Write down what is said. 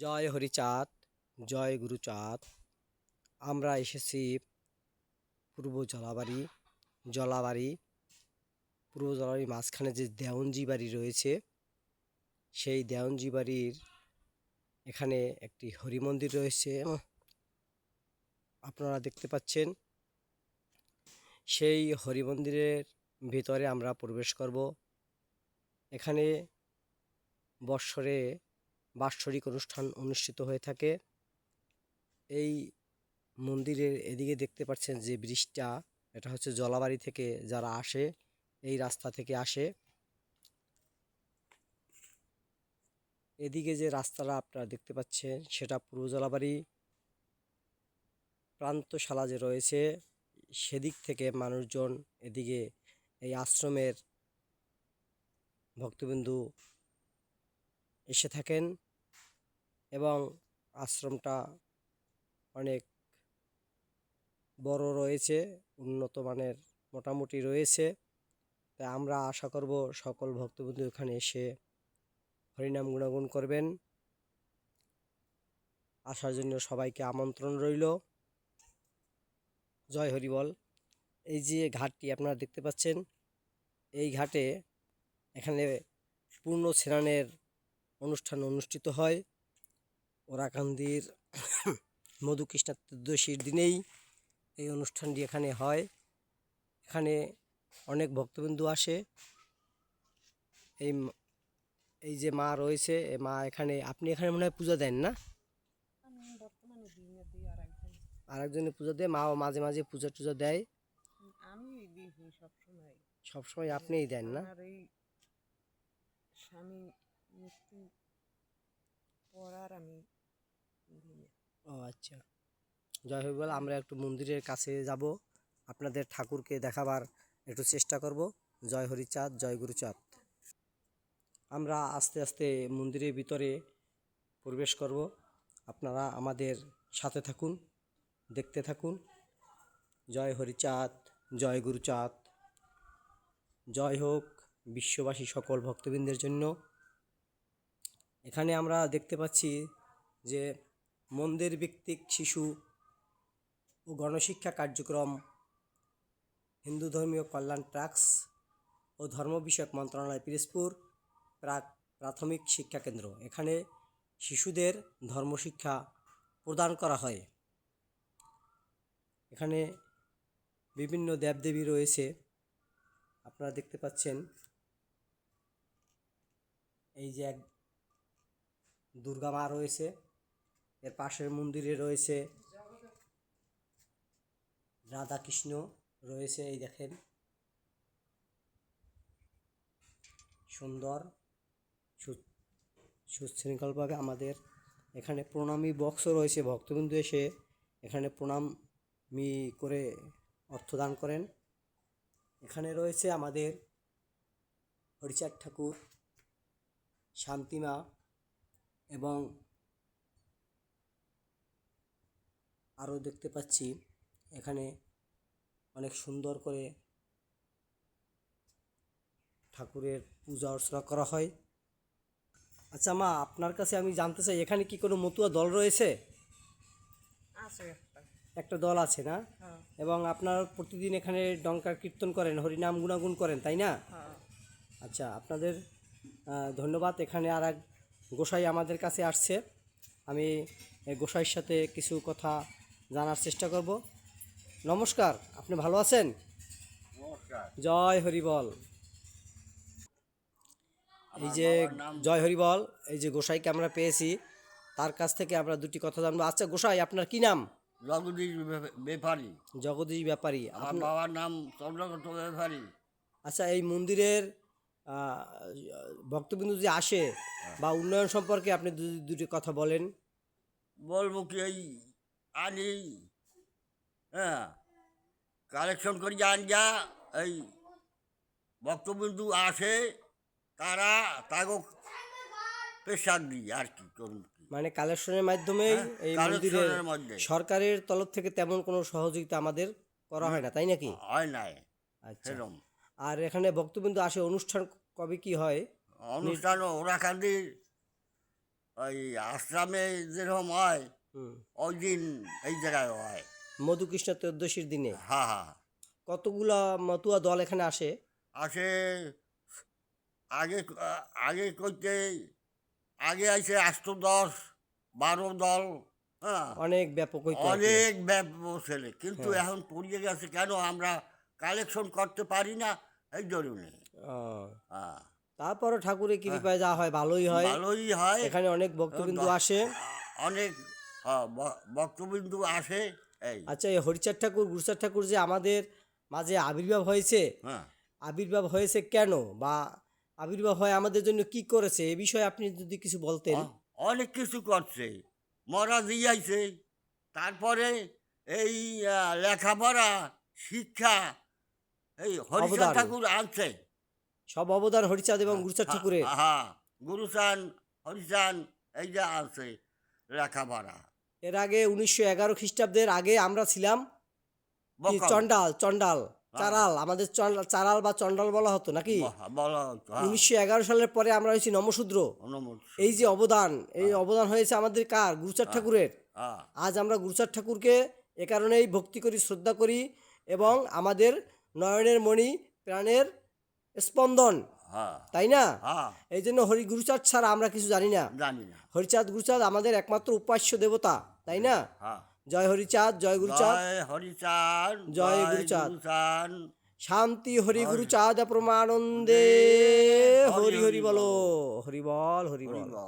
জয় হরিচাঁদ, জয় গুরুচাঁদ। আমরা এসেছি পূর্ব জলাবাড়ি। জলাবাড়ি পূর্ব জলাবাড়ির মাঝখানে যে দেওয়নজি বাড়ি রয়েছে, সেই দেওয়নজি বাড়ির এখানে একটি হরি মন্দির রয়েছে। আপনারা দেখতে পাচ্ছেন, সেই হরি মন্দিরের ভিতরে আমরা প্রবেশ করব। এখানে বৎসরে বাৎসরিক অনুষ্ঠান অনুষ্ঠিত হয়ে থাকে। এই মন্দিরের এদিকে দেখতে পাচ্ছেন যে ব্রিজটা, এটা হচ্ছে জলাবাড়ি থেকে যারা আসে, এই রাস্তা থেকে আসে। এদিকে যে রাস্তাটা আপনারা দেখতে পাচ্ছেন, সেটা পূর্ব জলাবাড়ি প্রান্তশালা যে রয়েছে, সেদিক থেকে মানুষজন এদিকে এই আশ্রমের ভক্তবিন্দু এসে থাকেন এবং আশ্রমটা অনেক বড় রয়েছে, উন্নত মানের মোটামুটি রয়েছে। তাই আমরা আশা করব সকল ভক্তবৃন্দ এখানে এসে হরিনাম গুণাগুণ করবেন। আসার জন্য সবাইকে আমন্ত্রণ রইল। জয় হরিবল। এই যে ঘাটটি আপনারা দেখতে পাচ্ছেন, এই ঘাটে এখানে পূর্ণ স্নানের অনুষ্ঠান অনুষ্ঠিত হয়। ওরাকান্দির মধুকৃষ্ণা ত্রয়োদশীর দিনেই এই অনুষ্ঠানটি এখানে হয়। এখানে অনেক ভক্তবিন্দু আসে। এই যে মা রয়েছে, এই মা এখানে, আপনি এখানে মনে হয় পূজা দেন না? আরেকজনে পূজা দেয়, মাও মাঝে মাঝে পূজা টুজা দেয়। আমি দিই সবসময়। সবসময় আপনিই দেন না? আমার এই স্বামী মৃত্যু পড়ার আমি দিই না। ও আচ্ছা। জয় হরিবল। আমরা একটু মন্দিরের কাছে যাব, আপনাদের ঠাকুরকে দেখাবার একটু চেষ্টা করব। জয় হরিচাঁদ, জয় গুরুচাঁদ। আমরা আস্তে আস্তে মন্দিরের ভিতরে প্রবেশ করব। আপনারা আমাদের সাথে থাকুন, দেখতে থাকুন। জয় হরিচাঁদ, জয় গুরুচাঁদ। জয় হোক বিশ্ববাসী সকল ভক্তবৃন্দের জন্য। এখানে আমরা দেখতে পাচ্ছি যে মন্দির ভিত্তিক শিশু ও গণশিক্ষা কার্যক্রম, হিন্দু ধর্মীয় কল্যাণ ট্রাস্ট ও ধর্ম বিষয়ক মন্ত্রণালয়, পিরোজপুর প্রাথমিক শিক্ষা কেন্দ্র। এখানে শিশুদের ধর্মশিক্ষা প্রদান করা হয়। এখানে বিভিন্ন দেবদেবী রয়েছে, আপনারা দেখতে পাচ্ছেন। এই যে এক দুর্গা মা রয়েছে, এর পাশের মন্দিরে রয়েছে রাধাকৃষ্ণ রয়েছে। এই দেখেন, সুন্দর সুশৃঙ্খলভাবে আমাদের এখানে প্রণামী বক্সও রয়েছে। ভক্তবিন্দু এসে এখানে প্রণামী করে অর্থদান করেন। এখানে রয়েছে আমাদের হরিচাঁদ ঠাকুর, শান্তিমা এবং আরও দেখতে পাচ্ছি এখানে অনেক সুন্দর করে ঠাকুরের পূজা অর্চনা করা হয়। আচ্ছা মা, আপনার কাছে আমি জানতে চাই, এখানে কি কোনো মতুয়া দল রয়েছে? আছে একটা দল আছে না? হ্যাঁ। এবং আপনার প্রতিদিন এখানে ডঙ্কার কীর্তন করেন, হরিনাম গুণাগুণ করেন, তাই না? হ্যাঁ। আচ্ছা, আপনাদের ধন্যবাদ। এখানে আর এক গোসাই আমাদের কাছে আসছে, আমি এই গোসাইয়ের সাথে কিছু কথা জানার চেষ্টা করব। নমস্কার, আপনি ভালো আছেন? নমস্কার। জয় হরিবল। এই যে জয় হরিবল, এই যে গোসাইকে আমরা পেয়েছি, তার কাছ থেকে আমরা দুটি কথা জানবো। আচ্ছা গোসাই, আপনার কি নাম? জগদীশ ব্যাপারী। জগদীশ ব্যাপারী। আমার বাবার নাম চন্দ্রকান্ত ব্যাপারী। আচ্ছা, এই মন্দিরের ভক্তবিন্দু যে আসে বা উন্নয়ন সম্পর্কে আপনি দুটি কথা বলেন। বলবো কি, এই আনি হ্যাঁ কালেকশন করি যান, যা এই ভক্তবিন্দু আসে তারা তাকে পেশাক দিই আর কি করুন। মানে কালেকশনের মাধ্যমেই এই মন্দিরের কালেকশনের মধ্যে সরকারের তরফ থেকে তেমন কোনো সহযোগিতা আমাদের করা হয় না, তাই নাকি? হয় নাই আচ্ছা। সেরকম আর এখানে ভক্তবিন্দু আসে, অনুষ্ঠান কবে কি হয়? অনুষ্ঠান ওরাকান্দির ওই আশ্রমে যেরকম হয় হুম। ওই দিন এই জায়গায় হয়। মধুকৃষ্ণ ত্রয়োদশীর দিনে হ্যাঁ হ্যাঁ কতগুলা মতুয়া দল এখানে আসে? আসে আগে আগে করতে আগে আইসে 8 10 12 দল। হ্যাঁ অনেক ব্যাপক হইতো আর কি। অনেক ব্যাপক ছেলে, কিন্তু হ্যাঁ। এখন পড়িয়ে গেছে কেন আমরা কালেকশন করতে পারি না এই জন্যে। ও, হ্যাঁ তারপরও ঠাকুরের কৃপায় যা হয় ভালোই হয়। ভালোই হয়। এখানে অনেক ভক্তবিন্দু আসে। অনেক ভক্তবিন্দু আসে এই। আচ্ছা, এই হরিচাঁদ ঠাকুর গুরুচাঁদ ঠাকুর যে আমাদের মাঝে আবির্ভাব হয়েছে, হ্যাঁ আবির্ভাব হয়েছে কেন, বা আবির্ভাব হয় আমাদের জন্য কি করেছে, এ বিষয়ে আপনি যদি কিছু বলতেন। অনেক কিছু করছে, মরা দিয়াইছে, তারপরে এই লেখাপড়া শিক্ষা এই হরিচাঁদ অবদান। ঠাকুর আনছে। সব অবদান হরিচাঁদ এবং গুরুচাঁদ ঠাকুরের। হ্যাঁ গুরুচান হরিচান এই যে আছে লেখাপড়া। এর আগে 1911 খ্রিস্টাব্দের আগে আমরা ছিলাম কি বকাল। চন্ডাল, চন্ডাল, চারাল, আমাদের চারাল বা চন্ডাল বলা হতো নাকি। বলা হতো, হ্যাঁ। 1911 সালের পরে আমরা হয়েছি নমশূদ্র। অনুমতি। এই যে অবদান, এই অবদান হয়েছে আমাদের কার? গুরুচাঁদ ঠাকুরের। হ্যাঁ আজ আমরা গুরুচাঁদ ঠাকুরকে এ কারণেই ভক্তি করি, শ্রদ্ধা করি, এবং আমাদের নয়নের মণি, প্রাণের স্পন্দন, হ্যাঁ তাই না? হ্যাঁ এই জন্য গুরুচাঁদ ছাড়া আমরা কিছু জানি না। জানি না। হরিচাঁদ গুরুচাঁদ আমাদের একমাত্র উপাস্য দেবতা, তাই না? হ্যাঁ জয় হরিচাঁদ, জয় গুরুচাঁদ, জয় হরিচাঁদ, জয় গুরুচাঁদ। গুরুচাঁদ। শান্তি হরি গুরুচাঁদ প্রমানন্দে। হরি হরি বলো, হরি বল, হরি বল। হরি বল।